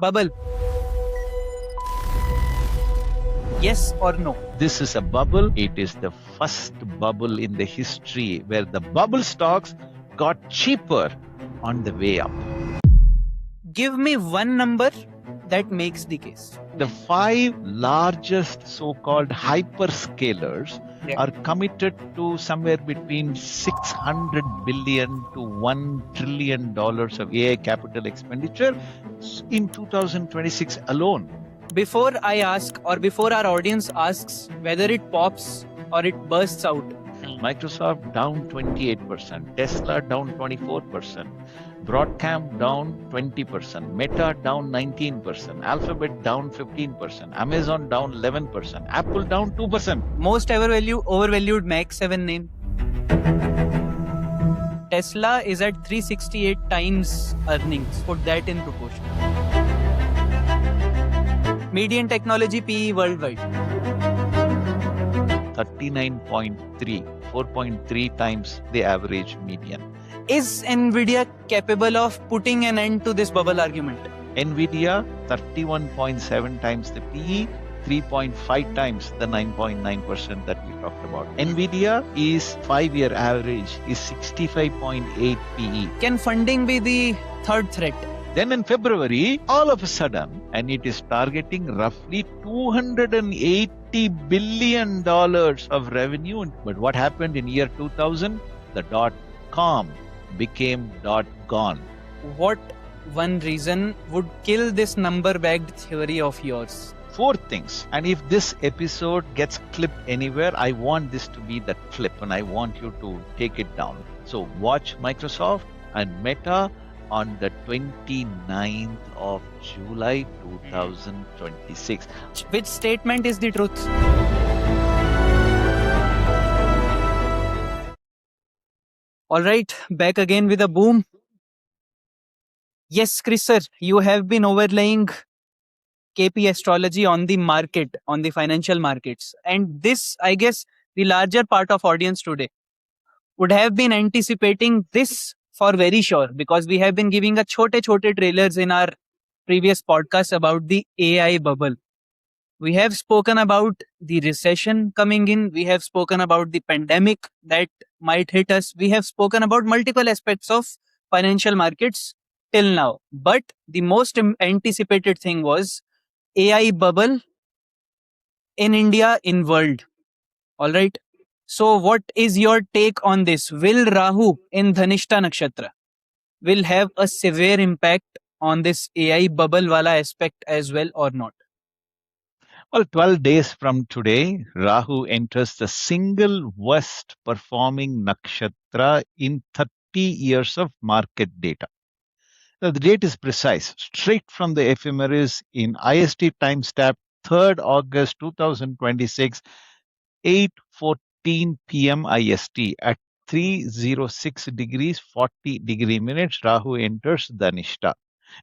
Bubble. Yes or no? This is a bubble. It is the first bubble in the history where the bubble stocks got cheaper on the way up. Give me one number that makes the case. The 5 largest so-called hyperscalers are committed to somewhere between $600 billion to $1 trillion of AI capital expenditure in 2026 alone. Before I ask, or before our audience asks whether it pops or it bursts out, Microsoft down 28%, Tesla down 24%, Broadcom down 20%, Meta down 19%, Alphabet down 15%, Amazon down 11%, Apple down 2%. most overvalued Mac 7 name. Tesla is at 368 times earnings. Put that in proportion. Median technology PE worldwide. 39.3, 4.3 times the average median. Is Nvidia capable of putting an end to this bubble argument? Nvidia, 31.7 times the PE, 3.5 times the 9.9% that we talked about. Nvidia is 5-year average is 65.8 PE. Can funding be the third threat? Then in February, all of a sudden, and it is targeting roughly $280 billion of revenue. But what happened in year 2000? The .com became .gone. What one reason would kill this number-bagged theory of yours? 4 things. And if this episode gets clipped anywhere, I want this to be the clip and I want you to take it down. So watch Microsoft and Meta on the 29th of July 2026. Which statement is the truth? All right, back again with a boom. Yes, Krish sir, you have been overlaying KP Astrology on the market, on the financial markets. And this, I guess, the larger part of audience today would have been anticipating this for very sure, because we have been giving a chote trailers in our previous podcast about the AI bubble. We have spoken about the recession coming in. We have spoken about the pandemic that might hit us. We have spoken about multiple aspects of financial markets till now. But the most anticipated thing was AI bubble in India, in world. All right. So what is your take on this? Will Rahu in Dhanishta Nakshatra will have a severe impact on this AI bubble wala aspect as well or not? Well, 12 days from today, Rahu enters the single worst performing nakshatra in 30 years of market data. Now, the date is precise, straight from the ephemeris in IST time stamp 3rd August 2026, 8:14 p.m. IST at 306 degrees 40 degree minutes. Rahu enters Dhanishta.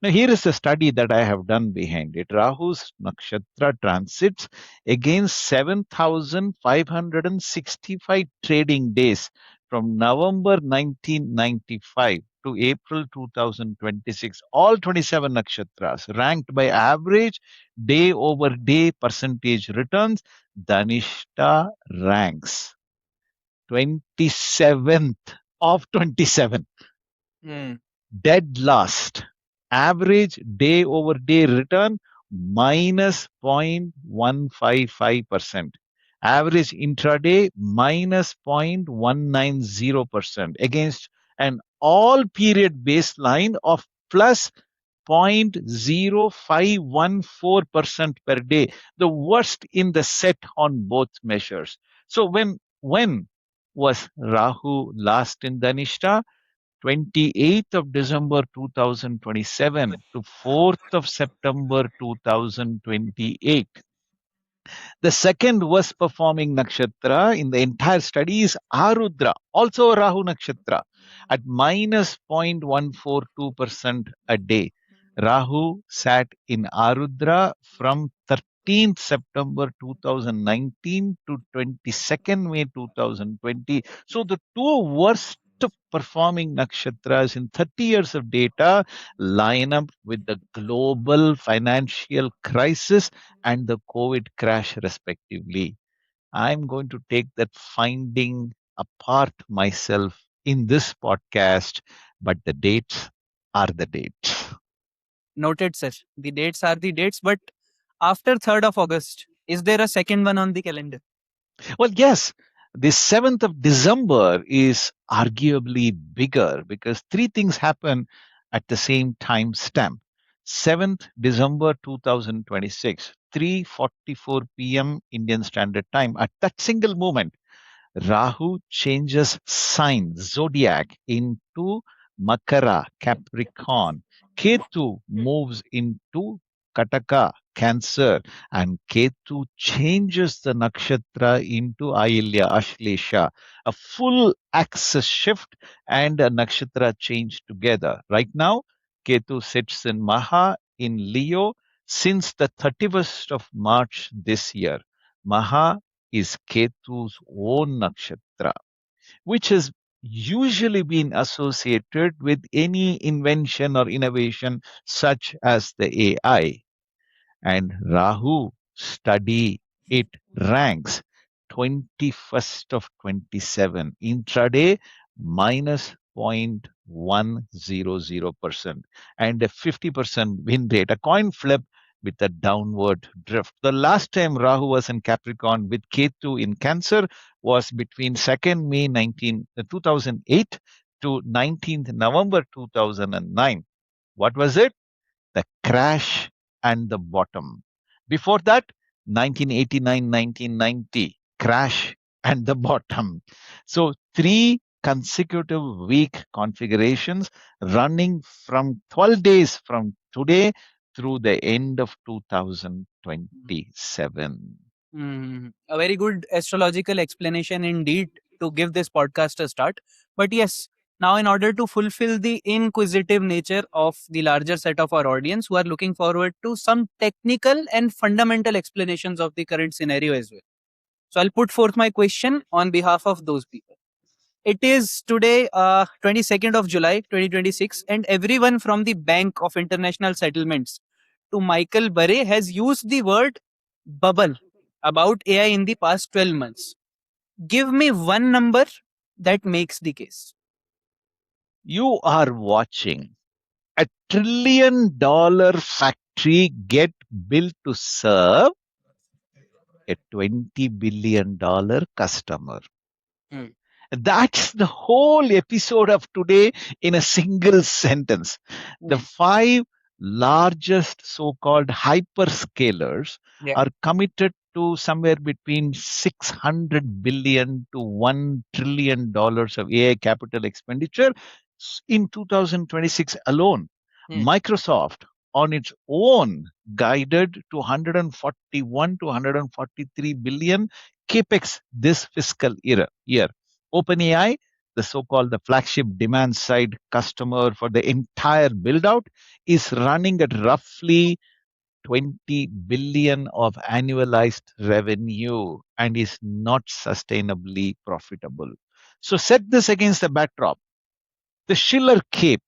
Now, here is the study that I have done behind it. Rahu's nakshatra transits against 7,565 trading days from November 1995 to April 2026. All 27 nakshatras ranked by average day over day percentage returns. Dhanishta ranks 27th of 27. Dead last. Average day over day return minus 0.155%. Average intraday minus 0.190% against an all period baseline of plus 0.0514% per day, the worst in the set on both measures. So when was Rahu last in Dhanishta? 28th of December 2027 to 4th of September 2028. The second worst performing nakshatra in the entire study is Arudra, also a Rahu nakshatra, at minus 0.142% a day. Rahu sat in Arudra from 13th September 2019 to 22nd May 2020. So the two worst performing nakshatras in 30 years of data line up with the global financial crisis and the COVID crash, respectively. I'm going to take that finding apart myself in this podcast, but the dates are the dates. Noted, sir. The dates are the dates, but after 3rd of August, is there a second one on the calendar? Well, yes, the 7th of December is arguably bigger because three things happen at the same time stamp. 7th December 2026, 3:44 p.m. Indian Standard Time. At that single moment, Rahu changes sign, zodiac, into Makara, Capricorn. Ketu moves into Kataka, Cancer, and Ketu changes the nakshatra into Ailya, Ashlesha. A full axis shift and a nakshatra change together. Right now, Ketu sits in Maha in Leo since the 31st of March this year. Maha is Ketu's own nakshatra, which has usually been associated with any invention or innovation such as the AI. And Rahu study it ranks 21st of 27 intraday minus 0.100% and a 50% win rate, a coin flip with a downward drift. The last time Rahu was in Capricorn with Ketu in Cancer was between 2nd May 2008 to 19th November 2009. What was it? The crash and the bottom. Before that, 1989, 1990, crash and the bottom. So, three consecutive week configurations running from 12 days from today through the end of 2027. A very good astrological explanation indeed to give this podcast a start. But yes, now in order to fulfill the inquisitive nature of the larger set of our audience who are looking forward to some technical and fundamental explanations of the current scenario as well. So I'll put forth my question on behalf of those people. It is today, 22nd of July 2026, and everyone from the Bank of International Settlements to Michael Burry has used the word bubble about AI in the past 12 months. Give me one number that makes the case. You are watching $1 trillion factory get built to serve a $20 billion customer. Hmm. That's the whole episode of today in a single sentence. The Hmm. five largest so called hyperscalers Yeah. are committed to somewhere between 600 billion to $1 trillion of AI capital expenditure in 2026 alone. Hmm. Microsoft on its own guided to 141 to 143 billion capex this fiscal year. OpenAI, the so-called the flagship demand side customer for the entire build-out, is running at roughly 20 billion of annualized revenue and is not sustainably profitable. So set this against the backdrop. The Schiller Cape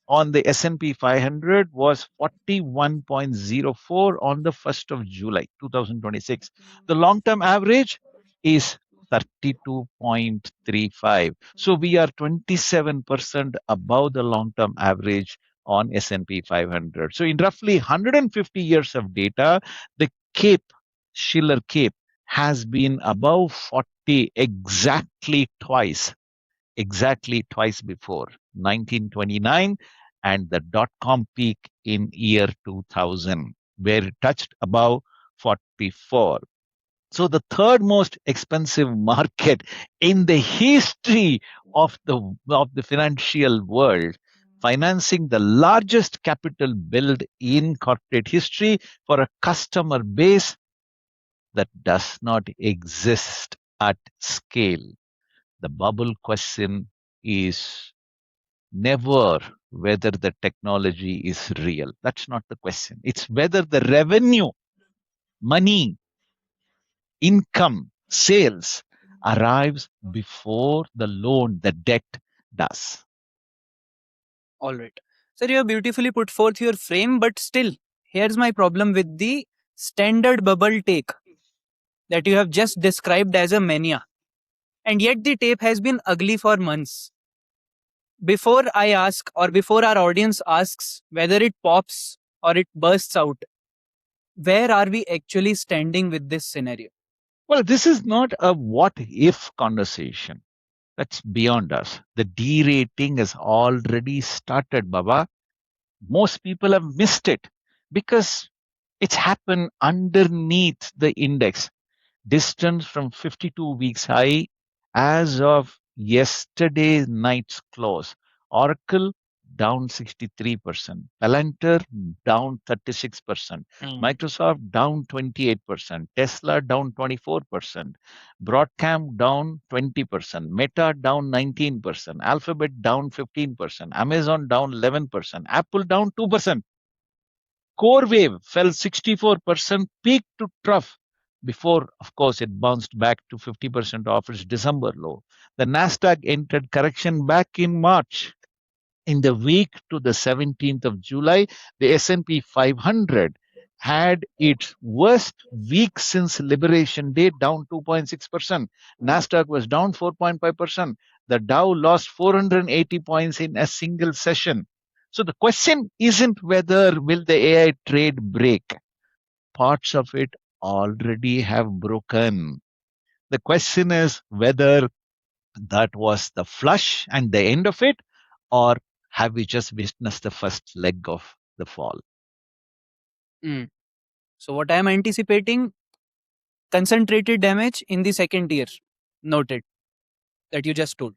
on the S&P 500 was 41.04 on the 1st of July 2026. The long-term average is 32.35. So we are 27% above the long-term average on S&P 500. So in roughly 150 years of data, the Cape, Schiller Cape, has been above 40 exactly twice before 1929 and the dot com peak in year 2000 where it touched above 44. So the third most expensive market in the history of the financial world, financing the largest capital build in corporate history for a customer base that does not exist at scale. The bubble question is never whether the technology is real. That's not the question. It's whether the revenue, money, income, sales arrives before the loan, the debt, does. All right. Sir, you have beautifully put forth your frame, but still, here's my problem with the standard bubble take that you have just described as a mania. And yet the tape has been ugly for months. Before I ask, or before our audience asks whether it pops or it bursts out, where are we actually standing with this scenario? Well, this is not a what if conversation. That's beyond us. The derating has already started, Baba. Most people have missed it because it's happened underneath the index, distance from 52 weeks high as of yesterday night's close. Oracle down 63%, Palantir down 36%, Mm. Microsoft down 28%, Tesla down 24%, Broadcom down 20%, Meta down 19%, Alphabet down 15%, Amazon down 11%, Apple down 2%. Core wave fell 64% peak to trough before, of course, it bounced back to 50% off its December low. The Nasdaq entered correction back in March. In the week to the 17th of July, the S&P 500 had its worst week since Liberation Day, down 2.6%. Nasdaq was down 4.5%. The Dow lost 480 points in a single session. So the question isn't whether will the AI trade break. Parts of it already have broken. The question is whether that was the flush and the end of it, or have we just witnessed the first leg of the fall? Mm. So, what I am anticipating, concentrated damage in the second tier. Noted that you just told.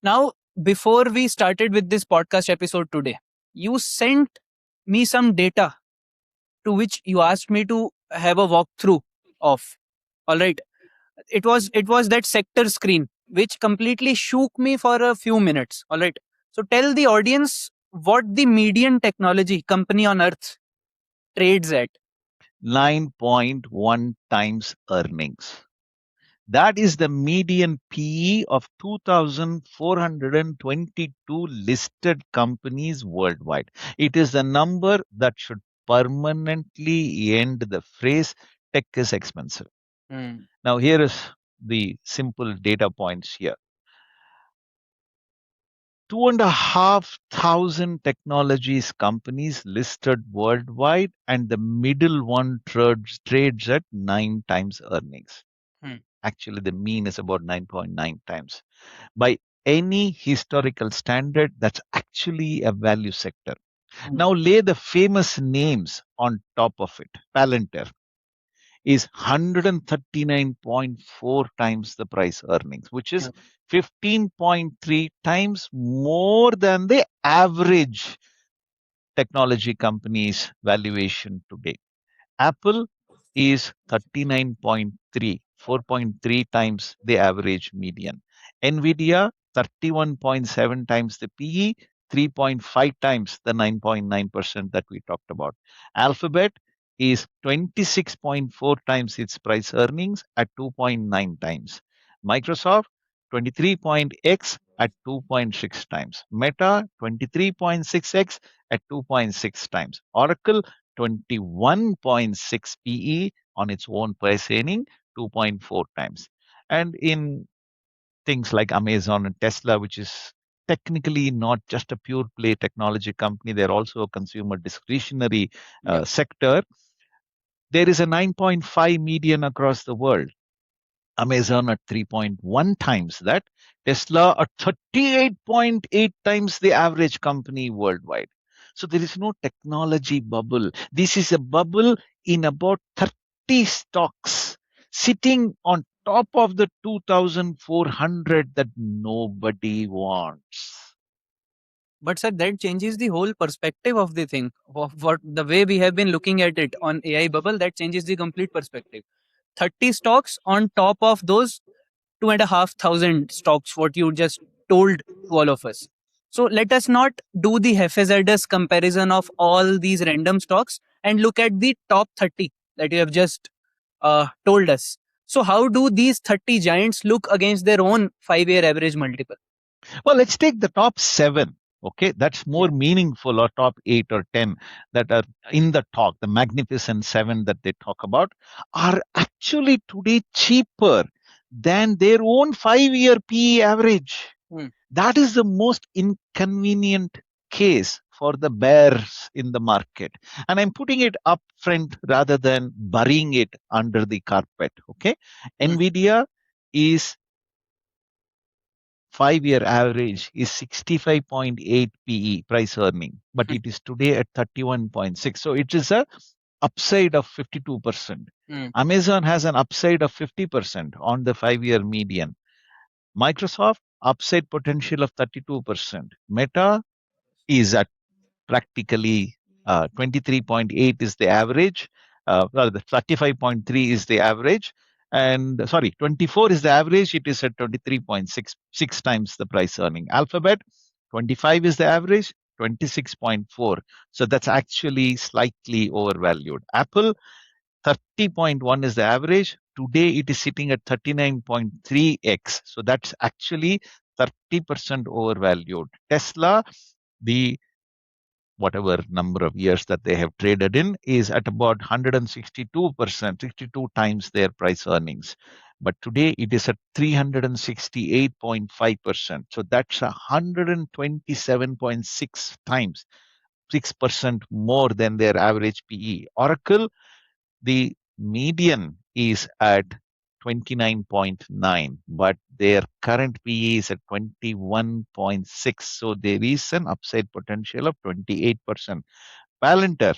Now, before we started with this podcast episode today, you sent me some data to which you asked me to have a walkthrough of. All right. It was that sector screen which completely shook me for a few minutes. All right. So tell the audience what the median technology company on earth trades at. 9.1 times earnings. That is the median PE of 2,422 listed companies worldwide. It is the number that should permanently end the phrase tech is expensive. Hmm. Now, here is the simple data points here. 2,500 technologies companies listed worldwide, and the middle one trades at 9 times earnings. Hmm. Actually, the mean is about 9.9 times. By any historical standard, that's actually a value sector. Hmm. Now, lay the famous names on top of it. Palantir is 139.4 times the price earnings, which is 15.3 times more than the average technology company's valuation today. Apple is 39.3, 4.3 times the average median. Nvidia, 31.7 times the PE, 3.5 times the 9.9% that we talked about. Alphabet is 26.4 times its price earnings at 2.9 times. Microsoft, 23.x at 2.6 times. Meta, 23.6x at 2.6 times. Oracle, 21.6 PE on its own price earning, 2.4 times. And in things like Amazon and Tesla, which is technically not just a pure play technology company, they're also a consumer discretionary Yeah. sector. There is a 9.5 median across the world. Amazon at 3.1 times that, Tesla at 38.8 times the average company worldwide. So there is no technology bubble. This is a bubble in about 30 stocks sitting on top of the 2,400 that nobody wants. But sir, that changes the whole perspective of the thing. Of what the way we have been looking at it on AI bubble, that changes the complete perspective. 30 stocks on top of those 2,500 stocks, what you just told to all of us. So let us not do the haphazardous comparison of all these random stocks and look at the top 30 that you have just told us. So how do these 30 giants look against their own 5-year average multiple? Well, let's take the top seven. Okay, that's more Yeah. meaningful, or top eight or 10 that are in the talk. The magnificent seven that they talk about are actually today cheaper than their own 5 year PE average. Hmm. That is the most inconvenient case for the bears in the market. And I'm putting it up front rather than burying it under the carpet. Okay. Hmm. Nvidia is 5 year average is 65.8 PE price earning, but it is today at 31.6. So it is a upside of 52%. Hmm. Amazon has an upside of 50% on the 5 year median. Microsoft upside potential of 32%. Meta is at practically 23.8 is the average. Well, the 35.3 is the average. And sorry, 24 is the average. It is at 23.66 times the price earning. Alphabet, 25 is the average, 26.4. So that's actually slightly overvalued. Apple, 30.1 is the average. Today it is sitting at 39.3x. So that's actually 30% overvalued. Tesla, the whatever number of years that they have traded in is at about 162%, 62 times their price earnings. But today it is at 368.5%. So that's 127.6 times, 6% more than their average PE. Oracle, the median is at 29.9, but their current PE is at 21.6. So there is an upside potential of 28%. Palantir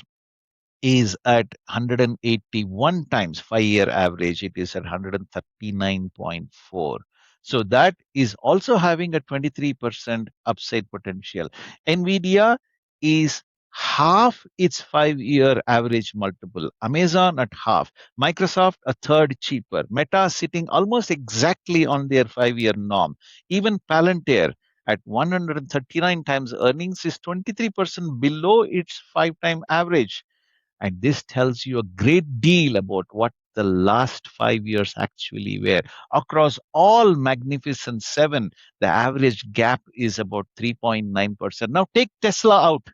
is at 181 times 5 year average. It is at 139.4. So that is also having a 23% upside potential. Nvidia is half its 5 year average multiple. Amazon at half. Microsoft a third cheaper. Meta sitting almost exactly on their 5 year norm. Even Palantir at 139 times earnings is 23% below its 5 time average. And this tells you a great deal about what the last 5 years actually were. Across all Magnificent Seven, the average gap is about 3.9%. Now take Tesla out,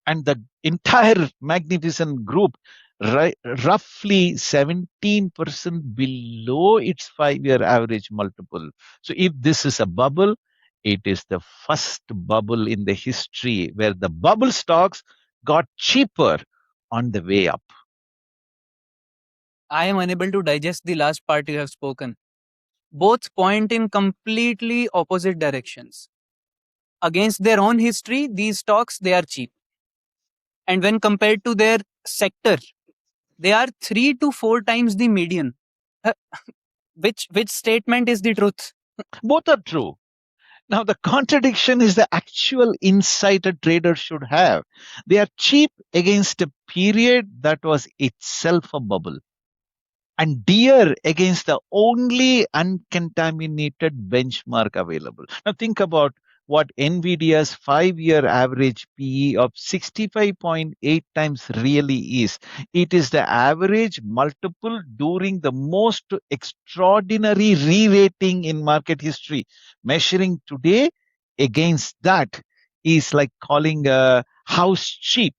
and the entire Magnificent Group, roughly 17% below its 5 year average multiple. So if this is a bubble, it is the first bubble in the history where the bubble stocks got cheaper on the way up. I am unable to digest the last part you have spoken. Both point in completely opposite directions. Against their own history, these stocks they are cheap. And when compared to their sector, they are 3 to 4 times the median. Uh, which statement is the truth? Both are true. Now, the contradiction is the actual insight a trader should have. They are cheap against a period that was itself a bubble, and dear against the only uncontaminated benchmark available. Now, think about what Nvidia's 5 year average PE of 65.8 times really is. It is the average multiple during the most extraordinary re rating in market history. Measuring today against that is like calling a house cheap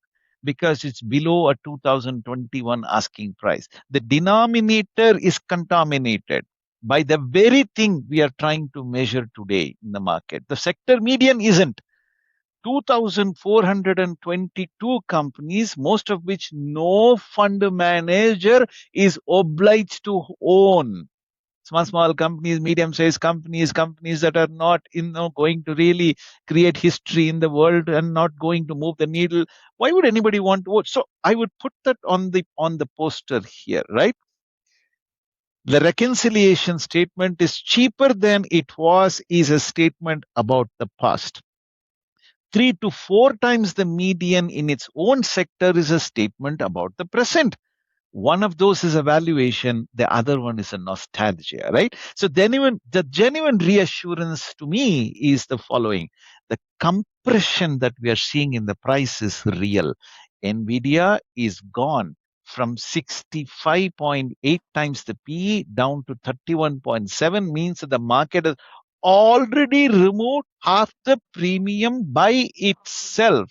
because it's below a 2021 asking price. The denominator is contaminated by the very thing we are trying to measure today in the market. The sector median isn't. 2,422 companies, most of which no fund manager is obliged to own. Small companies, medium sized companies, companies that are not going to really create history in the world and not going to move the needle. Why would anybody want to vote? So I would put that on the poster here, right? The reconciliation statement is cheaper than it was is a statement about the past. 3 to 4 times the median in its own sector is a statement about the present. One of those is a valuation, the other one is a nostalgia, right? So the genuine reassurance to me is the following. The compression that we are seeing in the price is real. Nvidia is gone from 65.8 times the PE down to 31.7, means that the market is already removed half the premium by itself.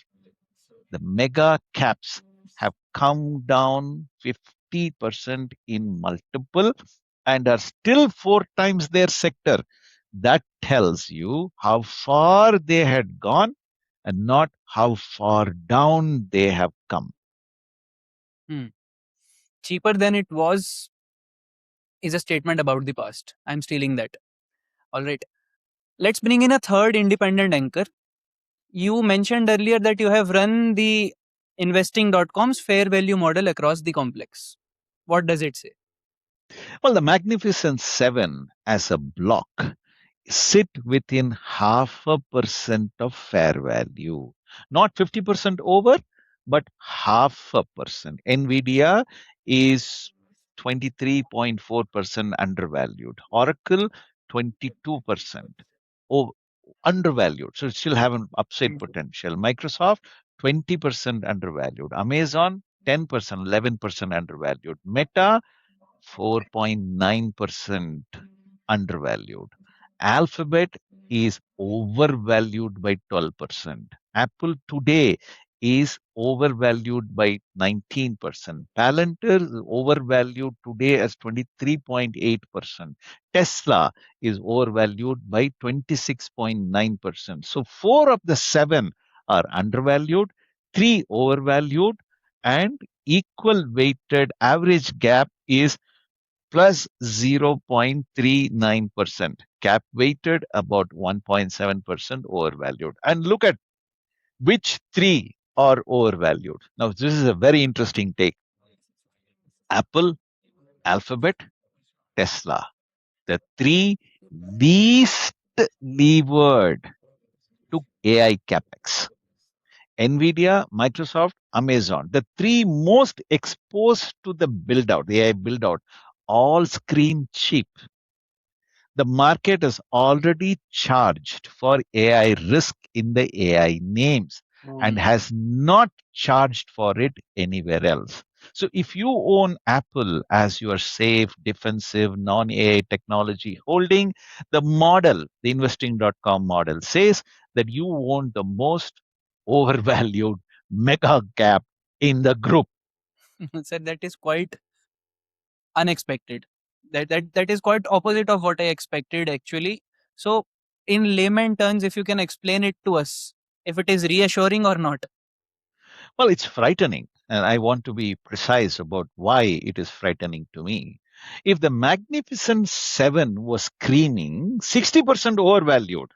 The mega caps have come down 50% in multiple and are still four times their sector. That tells you how far they had gone and not how far down they have come. Hmm. Cheaper than it was is a statement about the past. I'm stealing that. All right. Let's bring in a third independent anchor. You mentioned earlier that you have run the investing.com's fair value model across the complex. What does it say? Well, the Magnificent Seven as a block sit within 0.5% of fair value. Not 50% over, but 0.5%. Nvidia is 23.4% undervalued. Oracle, 22% undervalued. So it still have an upside potential. Microsoft, 20% undervalued. Amazon, 10%, 11% undervalued. Meta, 4.9% undervalued. Alphabet is overvalued by 12%. Apple today is overvalued by 19%. Palantir is overvalued today as 23.8%. Tesla is overvalued by 26.9%. So four of the seven are undervalued, three overvalued, and equal weighted average gap is plus 0.39%. Cap weighted about 1.7% overvalued. And look at which three are overvalued. Now, this is a very interesting take. Apple, Alphabet, Tesla. The three least levered to AI capex. Nvidia, Microsoft, Amazon. The three most exposed to the build-out, the AI build-out, all scream cheap. The market is already charged for AI risk in the AI names and has not charged for it anywhere else. So if you own Apple as your safe, defensive, non-AI technology holding, the model, the investing.com model says that you own the most overvalued mega cap in the group. Sir, that is quite unexpected. That is quite opposite of what I expected actually. So, in layman terms, if you can explain it to us, if it is reassuring or not. Well, it's frightening, and I want to be precise about why it is frightening to me. If the Magnificent Seven was screaming 60% overvalued,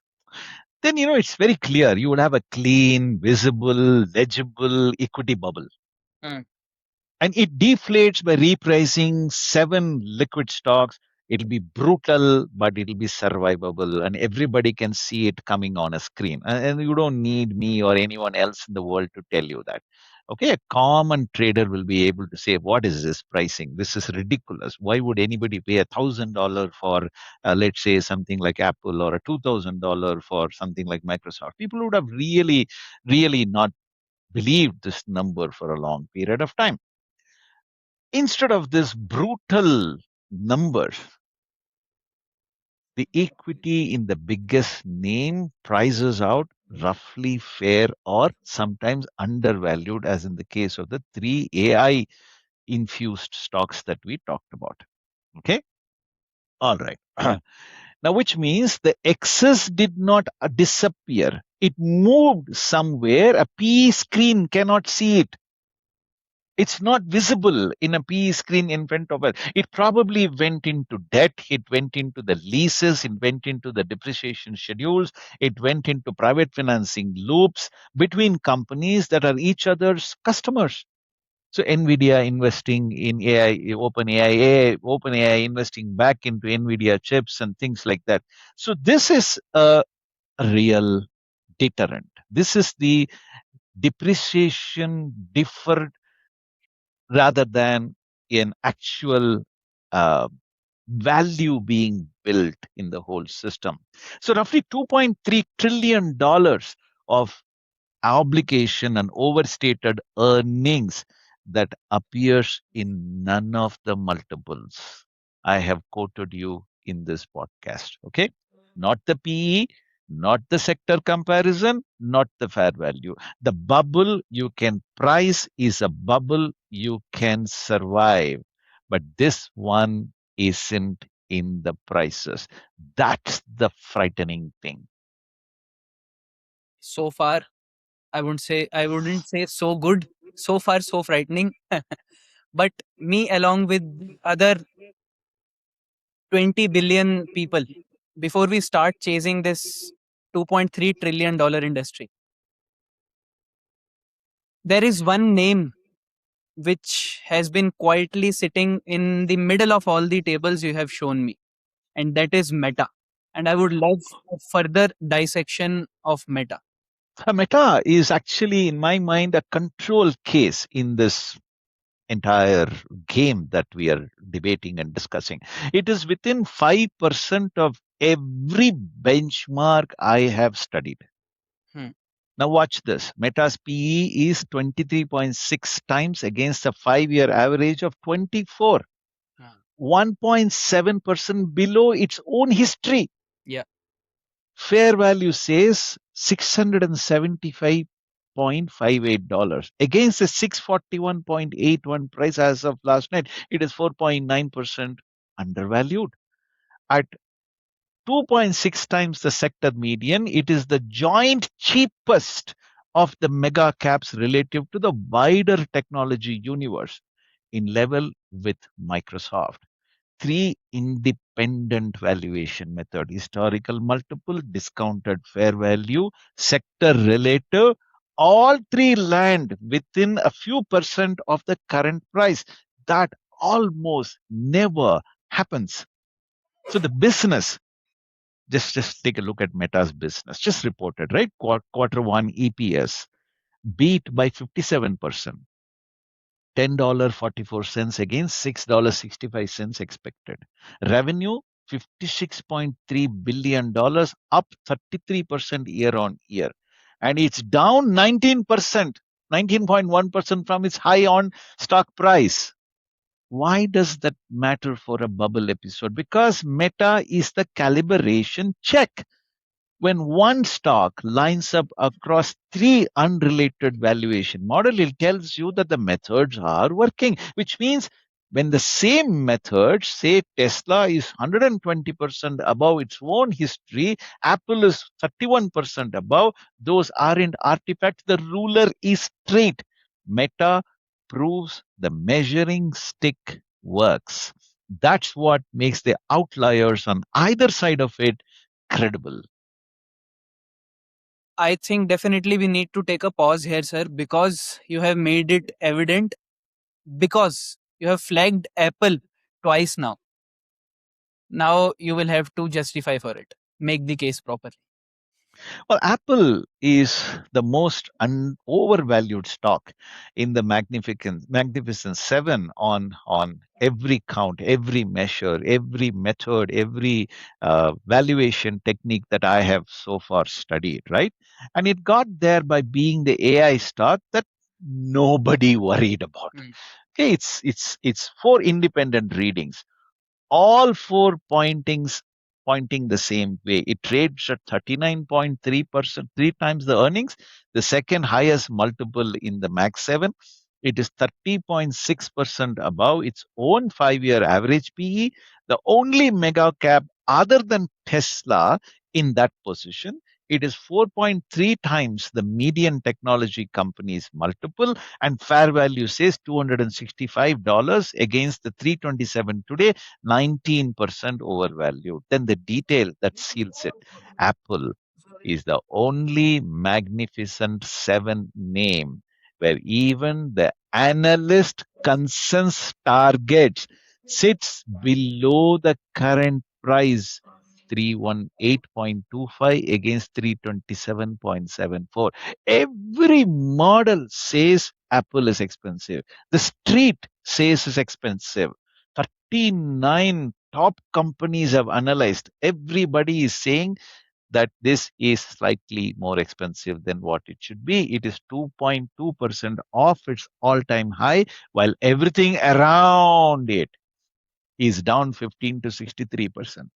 then it's very clear you would have a clean, visible, legible equity bubble. Hmm. And it deflates by repricing seven liquid stocks. It'll be brutal, but it'll be survivable, and everybody can see it coming on a screen. And you don't need me or anyone else in the world to tell you that. Okay, a common trader will be able to say, "What is this pricing? This is ridiculous. Why would anybody pay $1,000 for, let's say, something like Apple, or a $2,000 for something like Microsoft?" People would have really, really not believed this number for a long period of time. Instead of this brutal number, the equity in the biggest name prices out roughly fair or sometimes undervalued, as in the case of the three AI infused stocks that we talked about. Okay. All right. Now, which means the excess did not disappear. It moved somewhere. A P screen cannot see it. It's not visible in a PE screen in front of us. It probably went into debt, it went into the leases, it went into the depreciation schedules, it went into private financing loops between companies that are each other's customers. So Nvidia investing in AI, OpenAI investing back into Nvidia chips and things like that. So this is a real deterrent. This is the depreciation deferred rather than an actual uh, value being built in the whole system. So, roughly $2.3 trillion of obligation and overstated earnings that appears in none of the multiples I have quoted you in this podcast. Okay. not the PE, not the sector comparison, not the fair value. The bubble you can price is a bubble you can survive. But this one isn't in the prices. That's the frightening thing. So far, I wouldn't say so good. So far, so frightening. But me, along with other 20 billion people, before we start chasing this $2.3 trillion industry, there is one name which has been quietly sitting in the middle of all the tables you have shown me, and that is Meta. And I would love a further dissection of Meta. Meta is actually, in my mind, a control case in this entire game that we are debating and discussing. It is within 5% of every benchmark I have studied. Hmm. Now, watch this. Meta's PE is 23.6 times against a 5 year average of 24, Hmm. 1.7% below its own history. Yeah. Fair value says $675.58 against the 641.81 price as of last night. It is 4.9% undervalued. At 2.6 times the sector median, it is the joint cheapest of the mega caps relative to the wider technology universe in level with Microsoft. Three independent valuation method: historical multiple, discounted fair value, sector relative. All three land within a few percent of the current price. That almost never happens. So the business, just take a look at Meta's business, just reported, right? Quarter one EPS beat by 57%. $10.44 against $6.65 expected. Revenue $56.3 billion, up 33% year on year. And it's down 19%, 19.1% from its high on stock price. Why does that matter for a bubble episode? Because Meta is the calibration check. When one stock lines up across three unrelated valuation model, it tells you that the methods are working, which means when the same method, say Tesla is 120% above its own history, Apple is 31% above, those aren't artifacts. The ruler is straight. Meta proves the measuring stick works. That's what makes the outliers on either side of it credible. I think definitely we need to take a pause here, sir, because you have made it evident, because you have flagged Apple twice now. Now you will have to justify for it. Make the case properly. Well, Apple is the most overvalued stock in the Magnificent Seven on every count, every measure, every method, every valuation technique that I have so far studied, right? And it got there by being the AI stock that nobody worried about. Mm. Okay, it's four independent readings, all four pointing the same way. It trades at 39.3%, three times the earnings, the second highest multiple in the Max 7. It is 30.6% above its own 5 year average PE, the only mega cap other than Tesla in that position. It is 4.3 times the median technology company's multiple, and fair value says $265 against the 327 today, 19% overvalued. Then the detail that seals it: Apple is the only Magnificent Seven name where even the analyst consensus targets sits below the current price, 318.25 against 327.74. Every model says Apple is expensive. The street says it's expensive. 39 top companies have analyzed. Everybody is saying that this is slightly more expensive than what it should be. It is 2.2% off its all time high, while everything around it is down 15 to 63%.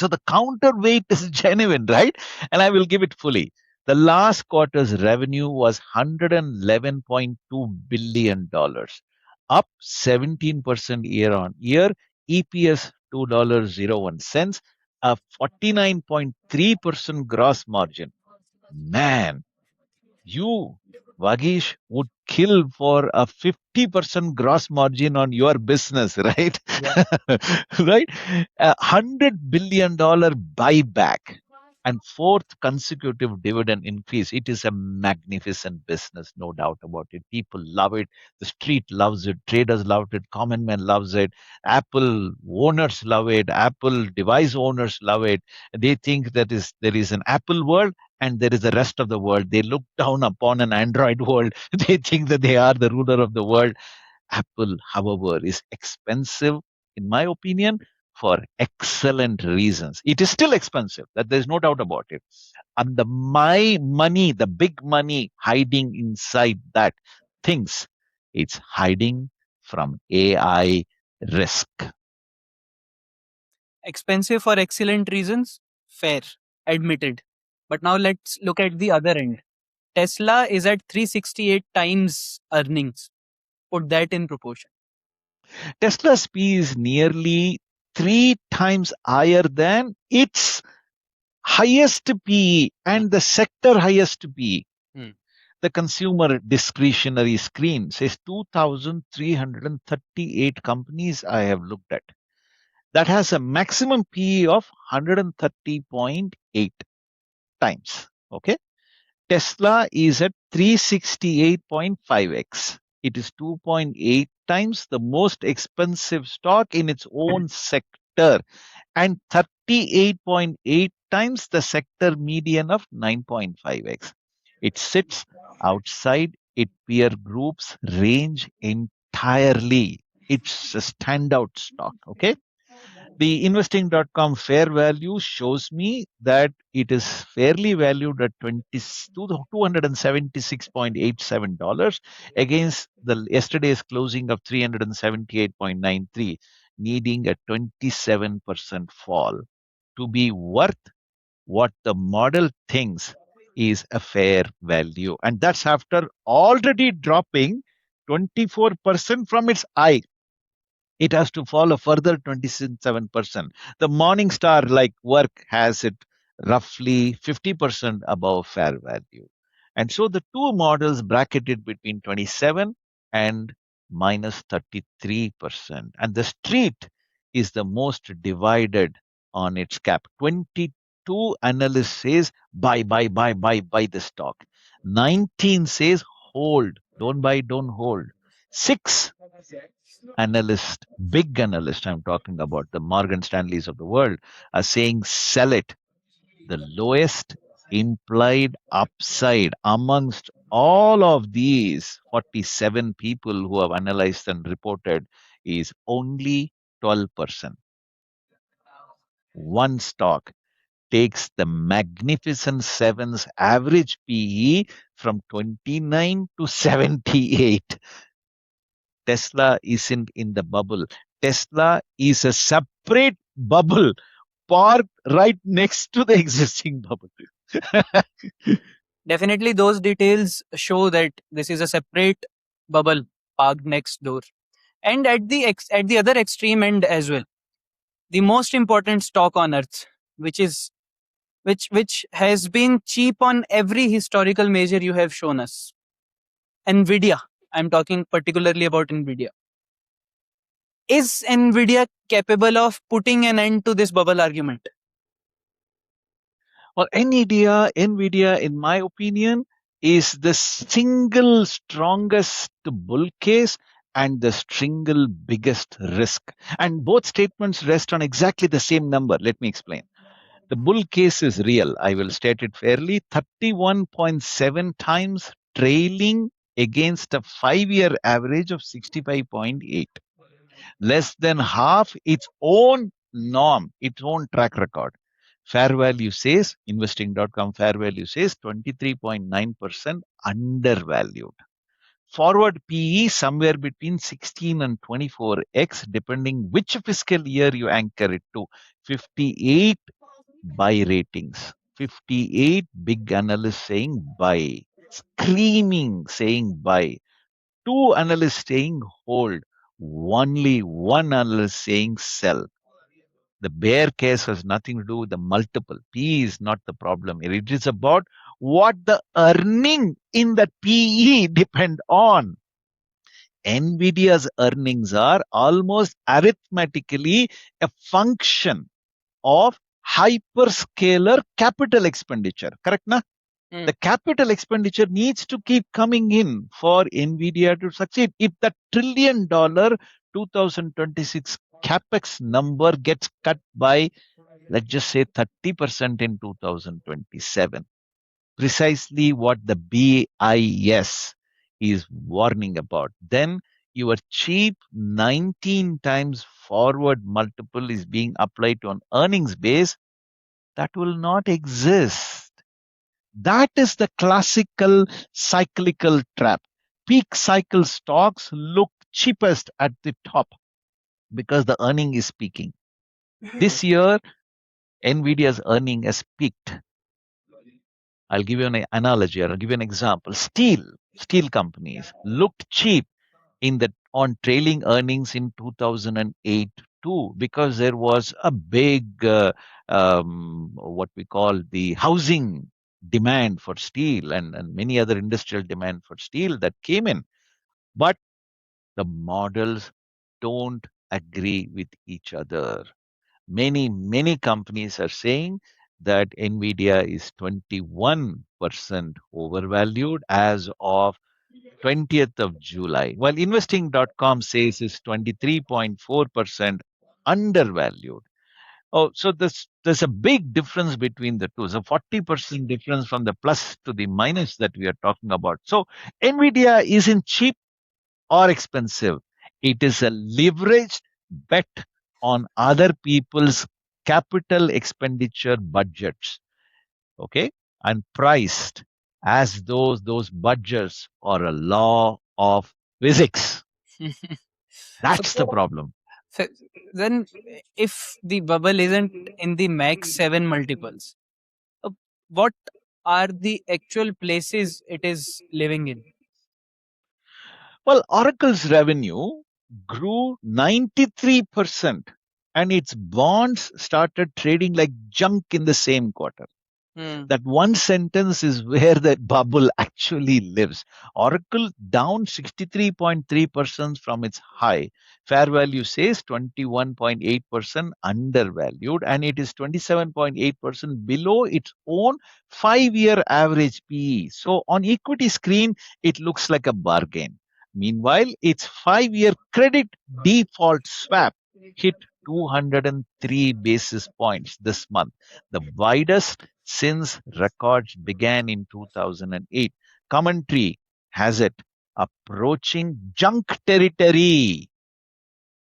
So the counterweight is genuine, right? And I will give it fully. The last quarter's revenue was $111.2 billion, dollars, up 17% year on year, EPS $2.01, a 49.3% gross margin. Man, you, Vagish, would kill for a 50% gross margin on your business, right? Yeah. Right? $100 billion buyback and fourth consecutive dividend increase. It is a magnificent business, no doubt about it. People love it. The street loves it. Traders love it. Common man loves it. Apple owners love it. Apple device owners love it. They think that is there is an Apple world and there is the rest of the world. They look down upon an Android world. They think that they are the ruler of the world. Apple, however, is expensive, in my opinion, for excellent reasons. It is still expensive, that there's no doubt about it. And the my money, the big money hiding inside that things, it's hiding from AI risk. Expensive for excellent reasons? Fair. Admitted. But now let's look at the other end. Tesla is at 368 times earnings. Put that in proportion. Tesla's P is nearly three times higher than its highest PE and the sector highest PE. Hmm. The consumer discretionary screen says 2,338 companies I have looked at. That has a maximum PE of 130.8 times. Okay. Tesla is at 368.5x. It is 2.8 times the most expensive stock in its own sector and 38.8 times the sector median of 9.5x. It sits outside its peer group's range entirely. It's a standout stock. Okay. The investing.com fair value shows me that it is fairly valued at $276.87 against the yesterday's closing of 378.93, needing a 27% fall to be worth what the model thinks is a fair value. And that's after already dropping 24% from its high. It has to fall a further 27%. The Morningstar like work has it roughly 50% above fair value. And so the two models bracketed between 27 and minus 33%. And the street is the most divided on its cap. 22 analysts says buy the stock. 19 says hold, don't buy, don't hold. Six analysts, big analysts, I'm talking about the Morgan Stanleys of the world, are saying sell it. The lowest implied upside amongst all of these 47 people who have analyzed and reported is only 12%. One stock takes the magnificent sevens average PE from 29 to 78. Tesla isn't in the bubble. Tesla is a separate bubble parked right next to the existing bubble. Definitely, those details show that this is a separate bubble parked next door. And at at the other extreme end as well, the most important stock on earth, which is which has been cheap on every historical measure you have shown us. Nvidia. I'm talking particularly about Nvidia. Is Nvidia capable of putting an end to this bubble argument? Well, NVIDIA, in my opinion, is the single strongest bull case and the single biggest risk. And both statements rest on exactly the same number. Let me explain. The bull case is real. I will state it fairly. 31.7 times trailing against a 5-year average of 65.8. Less than half its own norm, its own track record. Fair value says, investing.com fair value says 23.9% undervalued. Forward PE somewhere between 16 and 24x, depending which fiscal year you anchor it to. 58 buy ratings. 58 big analysts saying buy, screaming saying buy. Two analysts saying hold. Only one analyst saying sell. The bear case has nothing to do with the multiple. P is not the problem. It is about what the earning in that PE depend on. Nvidia's earnings are almost arithmetically a function of hyperscaler capital expenditure. Correct, na? The capital expenditure needs to keep coming in for Nvidia to succeed. If the $1 trillion 2026 capex number gets cut by, let's just say, 30% in 2027, precisely what the BIS is warning about, then your cheap 19 times forward multiple is being applied to an earnings base that will not exist. That is the classical cyclical trap. Peak cycle stocks look cheapest at the top because the earning is peaking. This year, Nvidia's earning has peaked. I'll give you an analogy, or I'll give you an example. Steel companies looked cheap in the on trailing earnings in 2008 too, because there was a big what we call the housing demand for steel, and many other industrial demand for steel that came in. But the models don't agree with each other. Many companies are saying that Nvidia is 21% overvalued as of 20th of July, while investing.com says it's 23.4% undervalued. Oh, so there's a big difference between the two. So 40% difference from the plus to the minus that we are talking about. So Nvidia isn't cheap or expensive. It is a leveraged bet on other people's capital expenditure budgets, okay, and priced as though those budgets are a law of physics. So, That's the problem. so then, if the bubble isn't in the max 7 multiples, uh, what are the actual places it is living in? Well, Oracle's revenue grew 93% and its bonds started trading like junk in the same quarter. That one sentence is where that bubble actually lives. Oracle down 63.3% from its high. Fair value says 21.8% undervalued, and it is 27.8% below its own 5-year average PE. So on equity screen, it looks like a bargain. Meanwhile, its 5-year credit default swap hit 203 basis points this month, the widest since records began in 2008. Commentary has it approaching junk territory.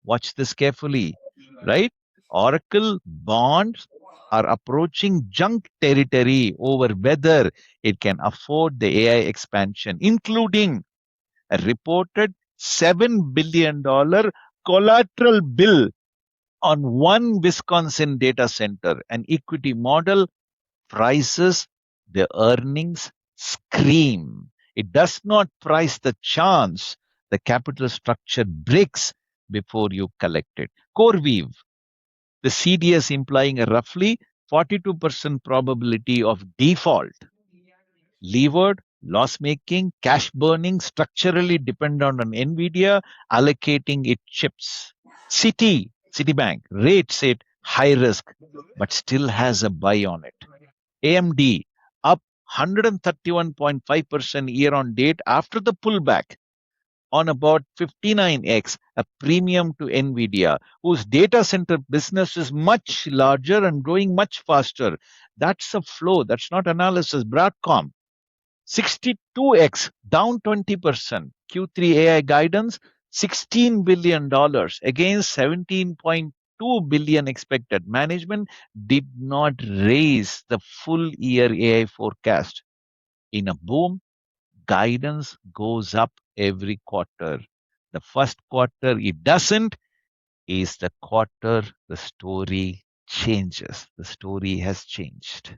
Watch this carefully, right? Oracle bonds are approaching junk territory over whether it can afford the AI expansion, including a reported $7 billion collateral bill on one Wisconsin data center. An equity model prices the earnings scream. It does not price the chance the capital structure breaks before you collect it. CoreWeave, the CDS implying a roughly 42% probability of default. Levered, loss making, cash burning, structurally dependent on Nvidia allocating its chips. Citibank rates it high risk, but still has a buy on it. AMD up 131.5% year on date after the pullback on about 59x, a premium to Nvidia, whose data center business is much larger and growing much faster. That's a flow, that's not analysis. Broadcom 62x, down 20%. Q3 AI guidance $16 billion against 17.2 billion expected. Management did not raise the full year AI forecast. In a boom, guidance goes up every quarter. The first quarter it doesn't, is the quarter the story changes. The story has changed.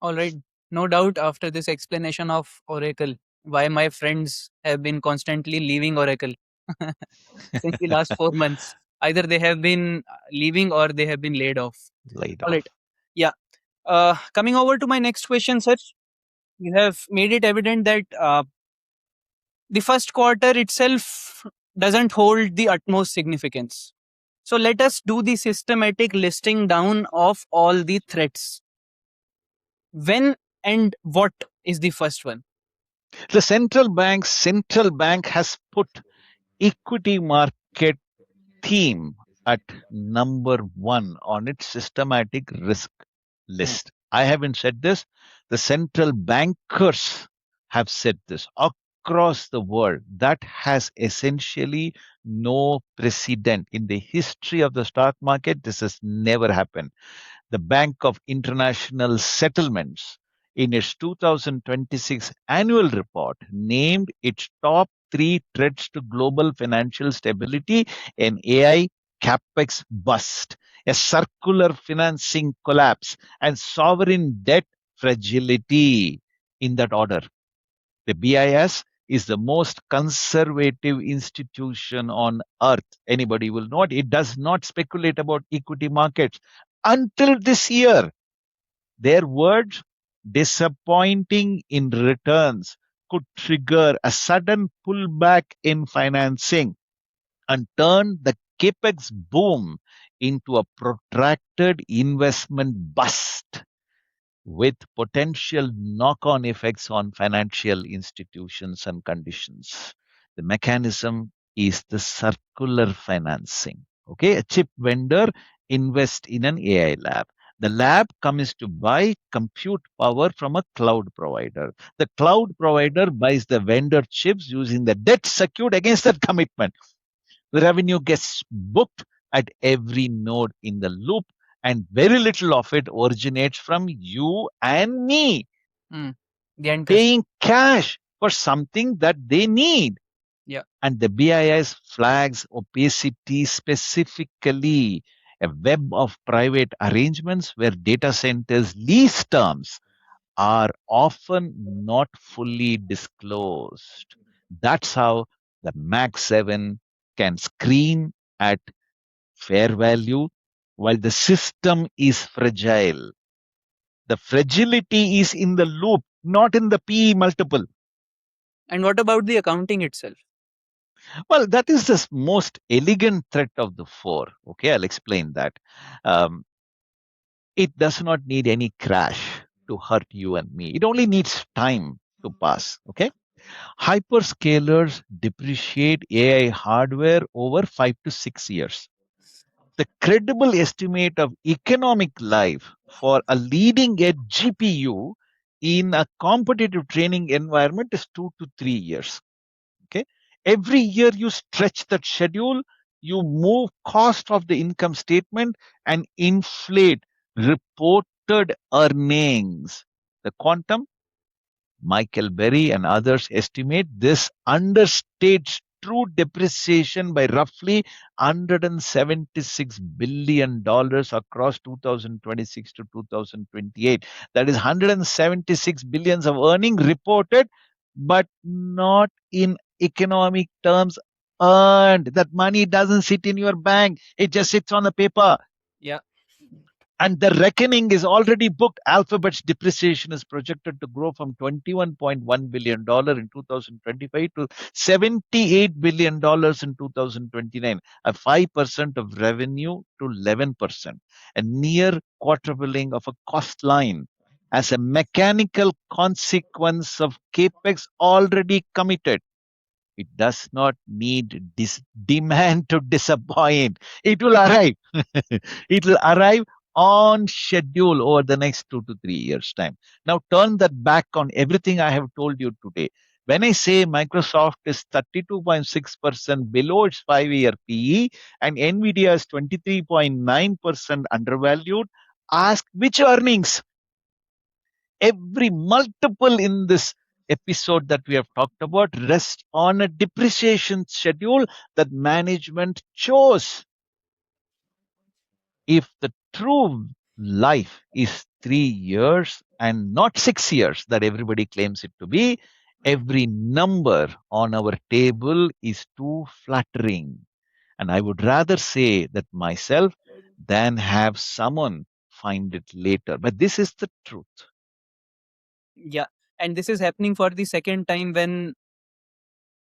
All right. No doubt after this explanation of Oracle, why my friends have been constantly leaving Oracle since the last 4 months. Either they have been leaving or they have been laid off. Laid All right. off. Yeah. Coming over to my next question, sir. You have made it evident that the first quarter itself doesn't hold the utmost significance. So let us do the systematic listing down of all the threats. When and what is the first one? The central bank has put equity market theme at number one on its systematic risk Hmm, list. I haven't said this. The central bankers have said this across the world. That has essentially no precedent in the history of the stock market. This has never happened. The Bank of International Settlements, in its 2026 annual report, named its top three threats to global financial stability: an AI capex bust, a circular financing collapse, and sovereign debt fragility, in that order. The BIS is the most conservative institution on earth. Anybody will know it. It does not speculate about equity markets until this year. Their words, disappointing in returns, could trigger a sudden pullback in financing and turn the capex boom into a protracted investment bust with potential knock on effects on financial institutions and conditions. The mechanism is the circular financing. Okay, a chip vendor invests in an AI lab. The lab comes to buy compute power from a cloud provider. The cloud provider buys the vendor chips using the debt secured against that commitment. The revenue gets booked at every node in the loop, and very little of it originates from you and me hmm. The end customer. paying cash for something that they need. Yeah. And the BIS flags opacity specifically, a web of private arrangements where data centers lease terms are often not fully disclosed. That's how the Max 7 can screen at fair value while the system is fragile. The fragility is in the loop, not in the PE multiple. And what about the accounting itself? Well, that is the most elegant threat of the four. Okay, I'll explain that. Um, it does not need any crash to hurt you and me. It only needs time to pass. Okay, hyperscalers depreciate AI hardware over 5 to 6 years. The credible estimate of economic life for a leading edge GPU in a competitive training environment is 2 to 3 years. Okay, every year you stretch that schedule, you move cost of the income statement and inflate reported earnings. The quantum, Michael Berry and others estimate this understates true depreciation by roughly $176 billion across 2026 to 2028. That is 176 billions of earning reported, but not in economic terms earned. That money doesn't sit in your bank, it just sits on the paper. Yeah. And the reckoning is already booked. Alphabet's depreciation is projected to grow from $21.1 billion in 2025 to $78 billion in 2029, a 5% of revenue to 11%, a near quadrupling of a cost line as a mechanical consequence of capex already committed. It does not need demand to disappoint. It will arrive. It will arrive on schedule over the next 2 to 3 years' time. Now, turn that back on everything I have told you today. When I say Microsoft is 32.6% below its 5 year PE and Nvidia is 23.9% undervalued, ask which earnings. Every multiple in this episode that we have talked about rests on a depreciation schedule that management chose. If the true life is 3 years and not 6 years that everybody claims it to be, every number on our table is too flattering. And I would rather say that myself than have someone find it later. But this is the truth. Yeah. And this is happening for the second time when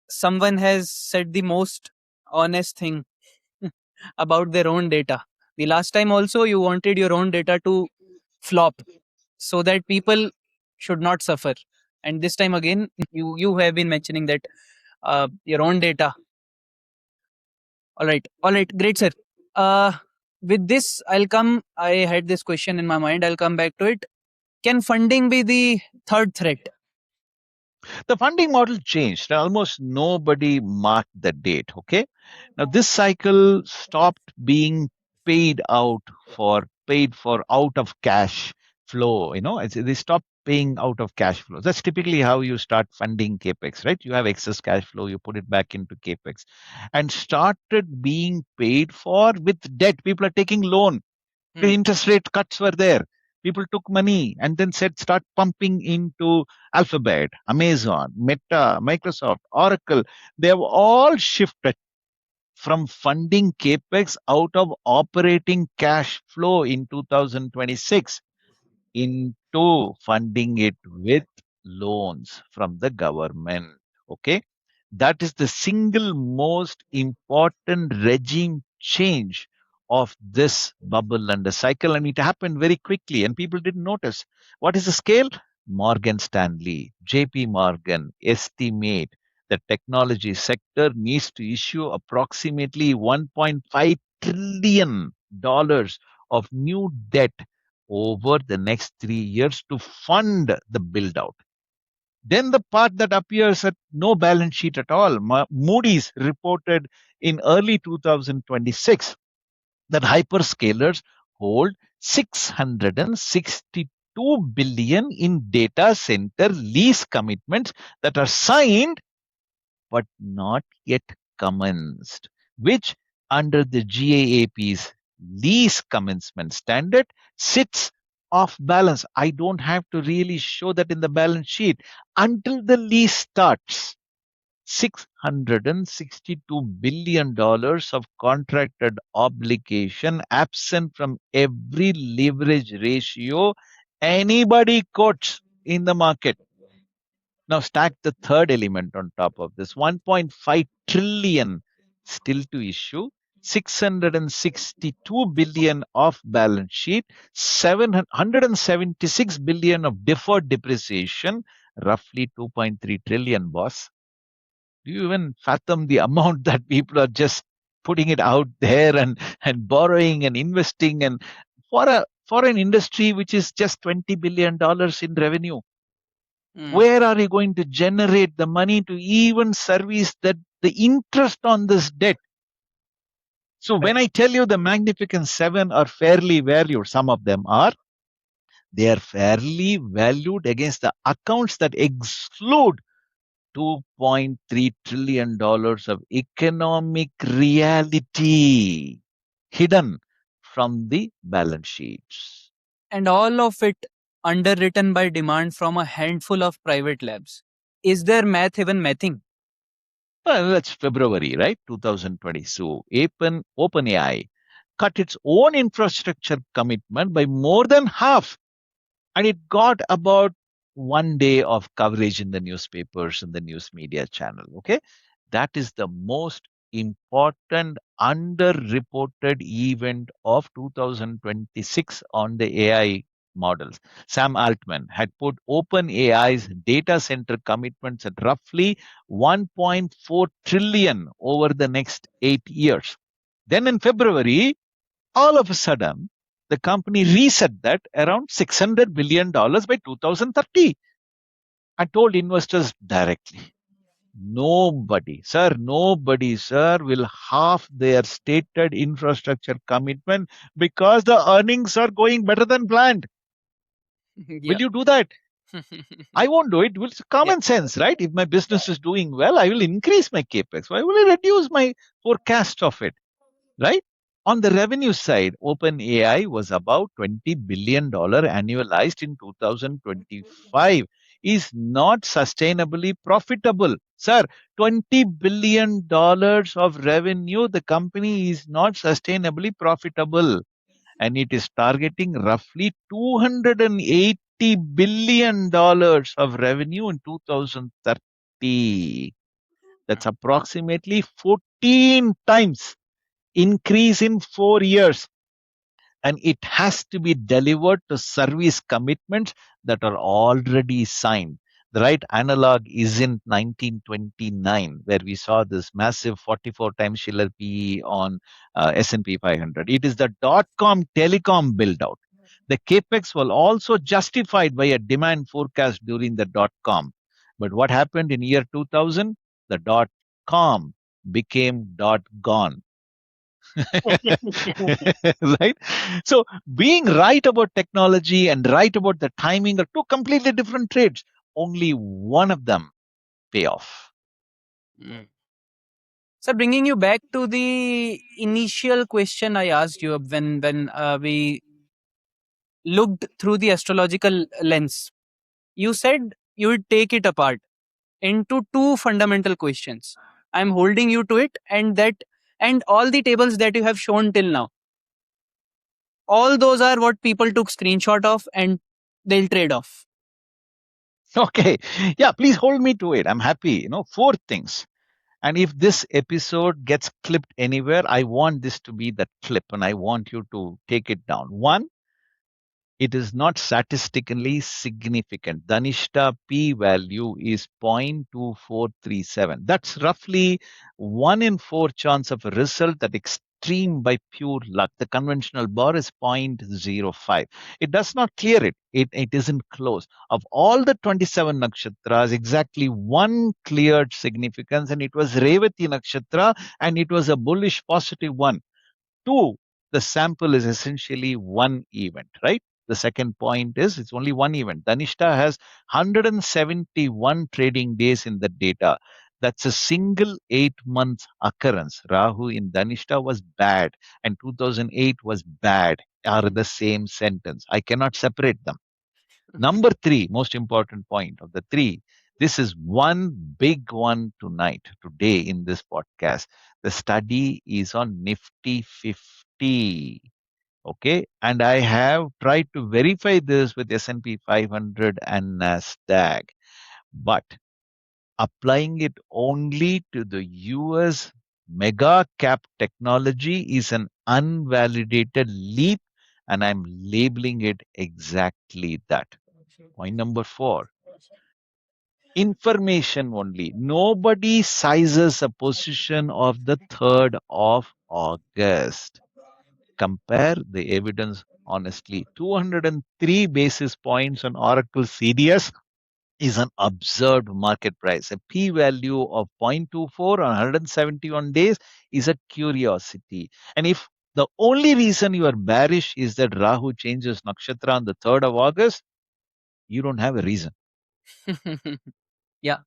someone has said the most honest thing about their own data. The last time also you wanted your own data to flop so that people should not suffer. And this time again, you have been mentioning that your own data. All right, great, sir. Uh, with this, I'll come. I had this question in my mind. I'll come back to it. Can funding be the third threat? The funding model changed. Almost nobody marked the date. Okay. Now this cycle stopped being paid for out of cash flow. They stopped paying out of cash flow. That's typically how you start funding capex, right? You have excess cash flow, you put it back into capex, and started being paid for with debt. People are taking loan. The Hmm. interest rate cuts were there. People took money and then said, start pumping into Alphabet, Amazon, Meta, Microsoft, Oracle. They have all shifted from funding capex out of operating cash flow in 2026 into funding it with loans from the government. Okay. That is the single most important regime change of this bubble and the cycle. And it happened very quickly and people didn't notice. What is the scale? Morgan Stanley, JP Morgan estimate the technology sector needs to issue approximately $1.5 trillion of new debt over the next 3 years to fund the build out. Then the part that appears at no balance sheet at all. Moody's reported in early 2026 that hyperscalers hold 662 billion in data center lease commitments that are signed but not yet commenced, which under the GAAP's lease commencement standard sits off balance. I don't have to really show that in the balance sheet until the lease starts. $662 billion of contracted obligation absent from every leverage ratio anybody quotes in the market. Now stack the third element on top of this 1.5 trillion still to issue, 662 billion off balance sheet, 776 billion of deferred depreciation, roughly 2.3 trillion, boss. Do you even fathom the amount that people are just putting it out there and borrowing and investing and for an industry which is just $20 billion in revenue? Hmm. Where are you going to generate the money to even service the interest on this debt? So when Correct. I tell you the Magnificent Seven are fairly valued, some of them are, they are fairly valued against the accounts that exclude $2.3 trillion of economic reality hidden from the balance sheets. And all of it underwritten by demand from a handful of private labs. Is there math even mathing? Well, that's February, right? 2020. So OpenAI cut its own infrastructure commitment by more than half. And it got about 1 day of coverage in the newspapers and the news media channel. Okay. That is the most important underreported event of 2026 on the AI models. Sam Altman had put OpenAI's data center commitments at roughly 1.4 trillion over the next 8 years. Then in February, all of a sudden, the company reset that around $600 billion by 2030. I told investors directly, nobody, sir, will half their stated infrastructure commitment because the earnings are going better than planned. Yeah. Will you do that? I won't do it. It's Yeah. common sense, right? If my business is doing well, I will increase my capex. Why will I reduce my forecast of it, right? On the revenue side, OpenAI was about $20 billion annualized in 2025. Is not sustainably profitable. Sir, $20 billion of revenue, the company is not sustainably profitable, and it is targeting roughly $280 billion of revenue in 2030. That's approximately 14 times increase in 4 years, and it has to be delivered to service commitments that are already signed. The right analog is in 1929, where we saw this massive 44 times Schiller PE on S&P 500. It is the dot-com telecom build-out. The capex was also justified by a demand forecast during the dot-com. But what happened in year 2000? The dot-com became dot-gone. Right? So being right about technology and right about the timing are two completely different trades. Only one of them pay off. Mm. So bringing you back to the initial question I asked you when we looked through the astrological lens, you said you would take it apart into two fundamental questions. I'm holding you to it, and all the tables that you have shown till now, all those are what people took screenshot of and they'll trade off. Okay. Yeah, please hold me to it. I'm happy. Four things. And if this episode gets clipped anywhere, I want this to be the clip and I want you to take it down. One, it is not statistically significant. Dhanishta p value is 0.2437. That's roughly 1 in 4 chance of a result that extreme by pure luck. The conventional bar is 0.05. It does not clear it. It isn't close. Of all the 27 nakshatras, exactly one cleared significance, and it was Revati nakshatra, and it was a bullish positive one. Two, the sample is essentially one event, right? The second point is it's only one event. Dhanishta has 171 trading days in the data. That's a single 8 month occurrence. Rahu in Dhanishta was bad and 2008 was bad, are the same sentence. I cannot separate them. Number three, most important point of the three, this is one big one tonight, today in this podcast. The study is on Nifty 50. Okay. And I have tried to verify this with S&P 500 and NASDAQ, but applying it only to the US mega cap technology is an unvalidated leap, and I'm labeling it exactly that. Point number four, information only. Nobody sizes a position of the 3rd of August. Compare the evidence honestly. 203 basis points on Oracle CDS is an observed market price. A p value of 0.24 on 171 days is a curiosity. And if the only reason you are bearish is that Rahu changes nakshatra on the 3rd of August, you don't have a reason. Yeah.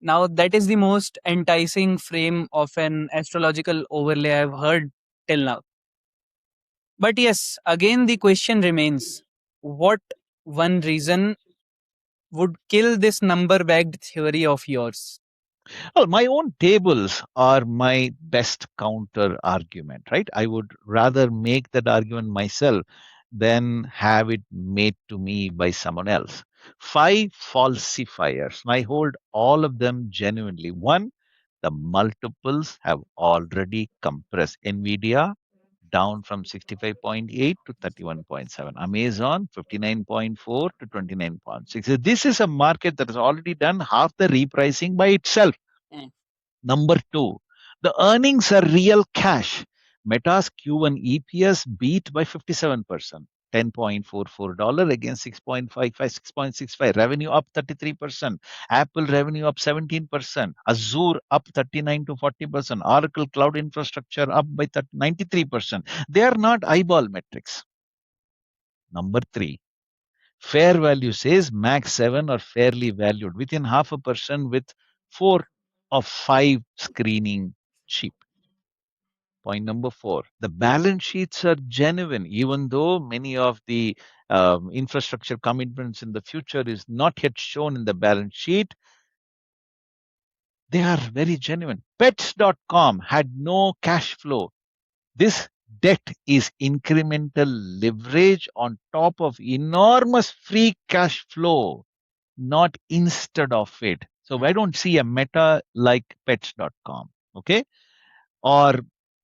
Now that is the most enticing frame of an astrological overlay I've heard till now. But yes, again the question remains, what one reason would kill this number bagged theory of yours? Well, my own tables are my best counter argument, right? I would rather make that argument myself than have it made to me by someone else. Five falsifiers. I hold all of them genuinely. One, the multiples have already compressed. Nvidia down from 65.8 to 31.7. Amazon 59.4 to 29.6. This is a market that has already done half the repricing by itself. Mm. Number two, the earnings are real cash. Meta's Q1 EPS beat by 57%. $10.44 against 6.55, 6.65. Revenue up 33%. Apple revenue up 17%. Azure up 39 to 40%. Oracle Cloud Infrastructure up by 93%. They are not eyeball metrics. Number three, Fair value says max 7 or fairly valued within half a percent with 4 of 5 screening cheap. Point number 4, the balance sheets are genuine, even though many of the infrastructure commitments in the future is not yet shown in the balance sheet. They are very genuine. Pets.com had no cash flow. This debt is incremental leverage on top of enormous free cash flow, not instead of it. So I don't see a meta like pets.com, okay, or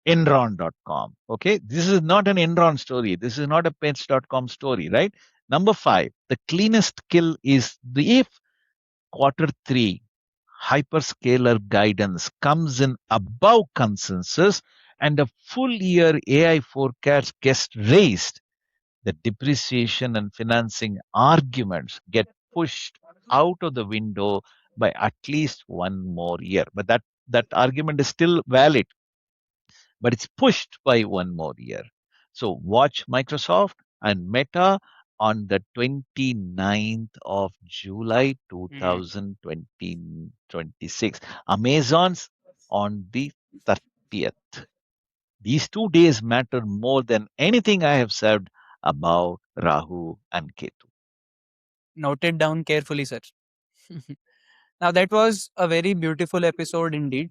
enron.com, okay. This is not an Enron story. This is not a pets.com story, right? Number 5, the cleanest kill is the if Q3 hyperscaler guidance comes in above consensus and a full year AI forecast gets raised, the depreciation and financing arguments get pushed out of the window by at least one more year. But that argument is still valid, but it's pushed by one more year. So watch Microsoft and Meta on the 29th of July Hmm. 2026. Amazon's on the 30th. These 2 days matter more than anything I have said about Rahu and Ketu. Noted down carefully, sir. Now that was a very beautiful episode indeed.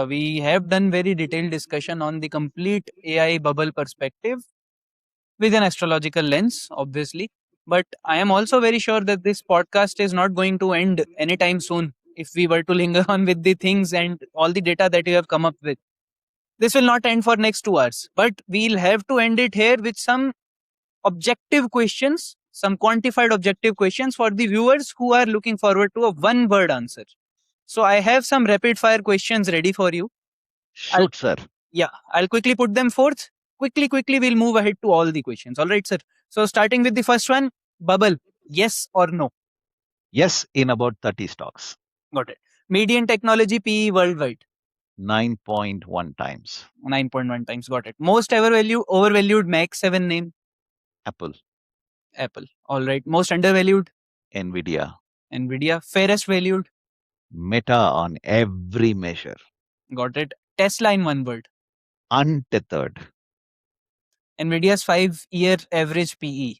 We have done very detailed discussion on the complete AI bubble perspective with an astrological lens, obviously. But I am also very sure that this podcast is not going to end anytime soon if we were to linger on with the things and all the data that you have come up with. This will not end for next 2 hours, but we'll have to end it here with some objective questions, some quantified objective questions for the viewers who are looking forward to a one word answer. So I have some rapid fire questions ready for you. I'll Shoot, sir. Yeah, I'll quickly put them forth. Quickly, we'll move ahead to all the questions. All right, sir. So starting with the first one, bubble, yes or no? Yes, in about 30 stocks. Got it. Median technology PE worldwide, 9.1 times. 9.1 times. Got it. Most ever value overvalued Max 7 name, Apple, Apple. All right. Most undervalued Nvidia, Nvidia. Fairest valued, Meta on every measure. got it. Tesla in one word. Untethered, Nvidia's 5-year average PE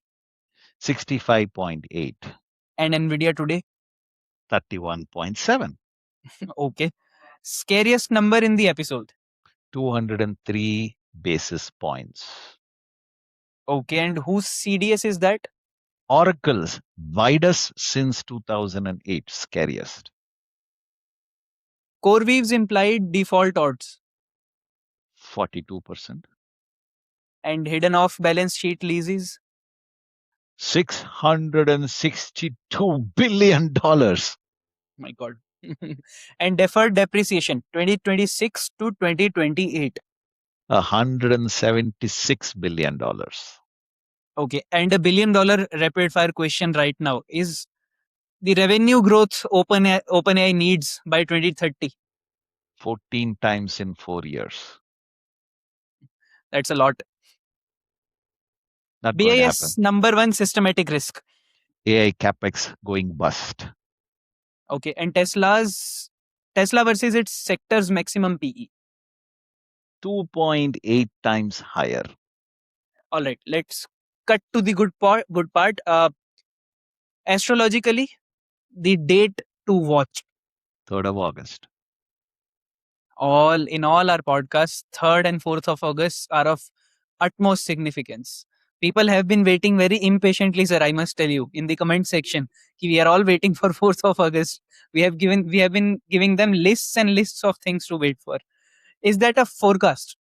65.8, and Nvidia today. 31.7, Okay. Scariest number in the episode. 203 basis points. Okay. And whose CDS is that? Oracle's widest since 2008, scariest. CoreWeave's implied default odds 42%. and hidden off balance sheet leases. $662 billion. My God. And deferred depreciation 2026 to 2028. $176 billion. Okay. And $1 billion rapid fire question right now is the revenue growth OpenAI needs by 2030. 14 times in 4 years. That's a lot. Not going to BIS happen. number one systematic risk. AI Capex going bust. Okay. And Tesla versus its sector's maximum PE. 2.8 times higher. All right. Let's cut to the good part. Astrologically, the date to watch. 3rd of August. All our podcasts, 3rd and 4th of August are of utmost significance. People have been waiting very impatiently, sir. I must tell you in the comment section. We are all waiting for 4th of August. We have been giving them lists and lists of things to wait for. Is that a forecast?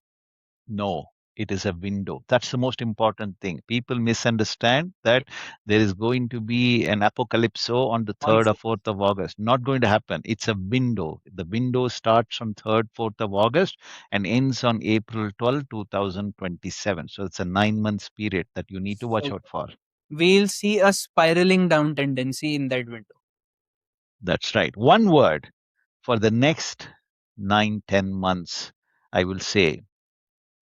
No, it is a window. That's the most important thing. People misunderstand that there is going to be an apocalypso on the On 3rd or 4th. 4th of August. Not going to happen. It's a window. The window starts on 3rd, 4th of August and ends on April 12, 2027. So it's a 9 months period that you need to watch So out for. we'll see a spiraling down tendency in that window. That's right. One word for the next 9, 10 months, I will say,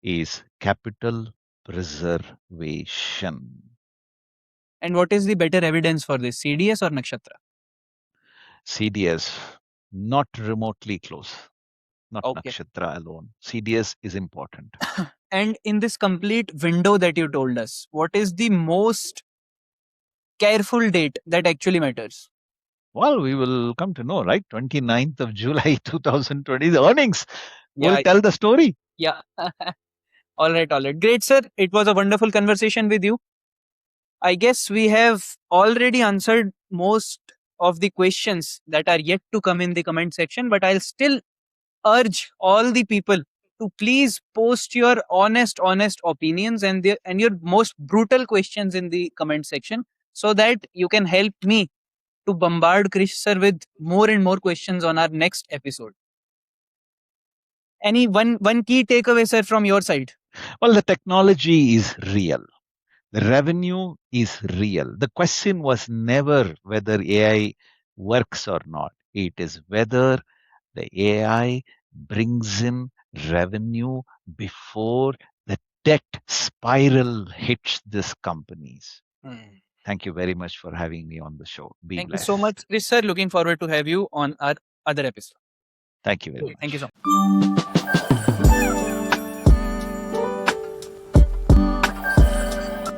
is capital preservation. And what is the better evidence for this, CDS or Nakshatra? CDS, not remotely close, not Okay. Nakshatra alone. CDS is important. And in this complete window that you told us, what is the most careful date that actually matters? Well, we will come to know, right? 29th of July 2020, the earnings will Yeah, tell the story. yeah. All right, all right. Great, sir. It was a wonderful conversation with you. I guess we have already answered most of the questions that are yet to come in the comment section, but I'll still urge all the people to please post your honest opinions and your most brutal questions in the comment section so that you can help me to bombard Krish sir with more and more questions on our next episode. Any one key takeaway, sir, from your side? Well, the technology is real. The revenue is real. The question was never whether AI works or not. It is whether the AI brings in revenue before the debt spiral hits these companies. Hmm. Thank you very much for having me on the show. Be Thank you so much, blessed. Krish sir. Looking forward to have you on our other episode. Thank you very Thank you much. so much.